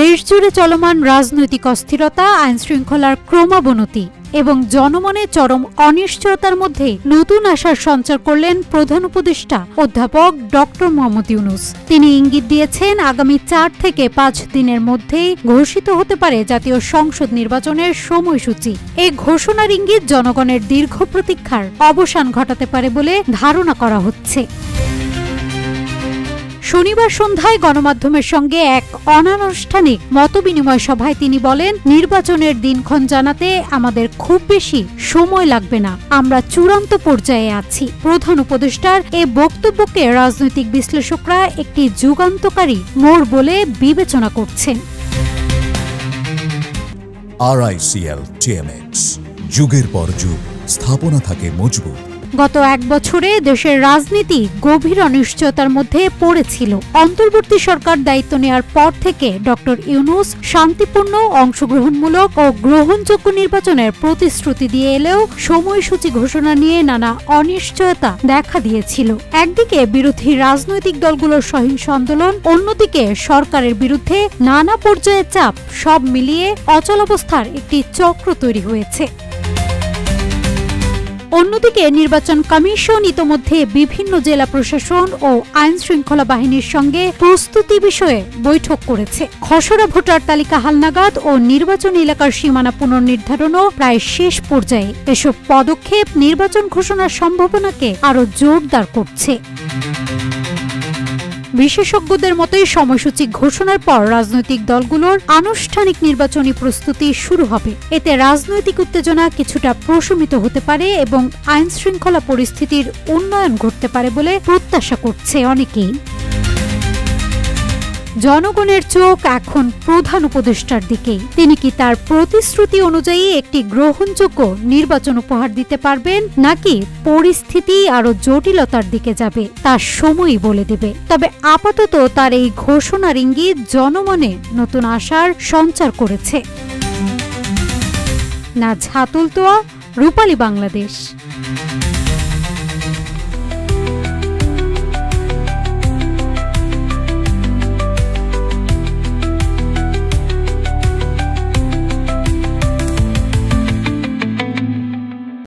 দেশজুড়ে চলমান রাজনৈতিক অস্থিরতা, আইনশৃঙ্খলার ক্রমাবনতি এবং জনমনে চরম অনিশ্চয়তার মধ্যে নতুন আশার সঞ্চার করলেন প্রধান উপদেষ্টা অধ্যাপক ডক্টর মোহাম্মদ ইউনূস। তিনি ইঙ্গিত দিয়েছেন, আগামী ৪ থেকে ৫ দিনের মধ্যেই ঘোষিত হতে পারে জাতীয় সংসদ নির্বাচনের সময়সূচি। এই ঘোষণার ইঙ্গিত জনগণের দীর্ঘ প্রতীক্ষার অবসান ঘটাতে পারে বলে ধারণা করা হচ্ছে। শনিবার সন্ধ্যায় গণমাধ্যমের সঙ্গে এক অনানুষ্ঠানিক মতবিনিময় সভায় তিনি বলেন, নির্বাচনের দিনক্ষণ জানাতে আমাদের খুব বেশি সময় লাগবে না, আমরা চূড়ান্ত পর্যায়ে আছি। প্রধান উপদেষ্টার এ বক্তব্যকে রাজনৈতিক বিশ্লেষকরা একটি যুগান্তকারী মোড় বলে বিবেচনা করছেন। RICL TMX, যুগের পর যুগ স্থাপনা থাকে মজবুত। গত ১ বছরে দেশের রাজনীতি গভীর অনিশ্চয়তার মধ্যে পড়েছিল। অন্তর্বর্তী সরকার দায়িত্ব নেওয়ার পর থেকে ডক্টর ইউনূস শান্তিপূর্ণ, অংশগ্রহণমূলক ও গ্রহণযোগ্য নির্বাচনের প্রতিশ্রুতি দিয়ে এলেও সময়সূচি ঘোষণা নিয়ে নানা অনিশ্চয়তা দেখা দিয়েছিল। একদিকে বিরোধী রাজনৈতিক দলগুলোর সহিংস আন্দোলন, অন্যদিকে সরকারের বিরুদ্ধে নানা পর্যায়ে চাপ, সব মিলিয়ে অচলাবস্থার একটি চক্র তৈরি হয়েছে। অন্যদিকে নির্বাচন কমিশন ইতোমধ্যে বিভিন্ন জেলা প্রশাসন ও আইন শৃঙ্খলা বাহিনীর সঙ্গে প্রস্তুতি বিষয়ে বৈঠক করেছে। খসড়া ভোটার তালিকা হালনাগাদ ও নির্বাচন এলাকার সীমানা পুনর্নির্ধারণও প্রায় শেষ পর্যায়ে। এসব পদক্ষেপ নির্বাচন ঘোষণার সম্ভাবনাকে আরও জোরদার করছে। বিশেষজ্ঞদের মতোই সময়সূচি ঘোষণার পর রাজনৈতিক দলগুলোর আনুষ্ঠানিক নির্বাচনী প্রস্তুতি শুরু হবে। এতে রাজনৈতিক উত্তেজনা কিছুটা প্রশমিত হতে পারে এবং আইনশৃঙ্খলা পরিস্থিতির উন্নয়ন ঘটতে পারে বলে প্রত্যাশা করছে অনেকেই। জনগণের চোখ এখন প্রধান উপদেষ্টার দিকেই। তিনি কি তার প্রতিশ্রুতি অনুযায়ী একটি গ্রহণযোগ্য নির্বাচন উপহার দিতে পারবেন, নাকি পরিস্থিতি আরো জটিলতার দিকে যাবে, তার সময়ই বলে দেবে। তবে আপাতত তার এই ঘোষণার ইঙ্গিত জনমনে নতুন আশার সঞ্চার করেছে। নাজ হাতুলতোয়া, রূপালী বাংলাদেশ।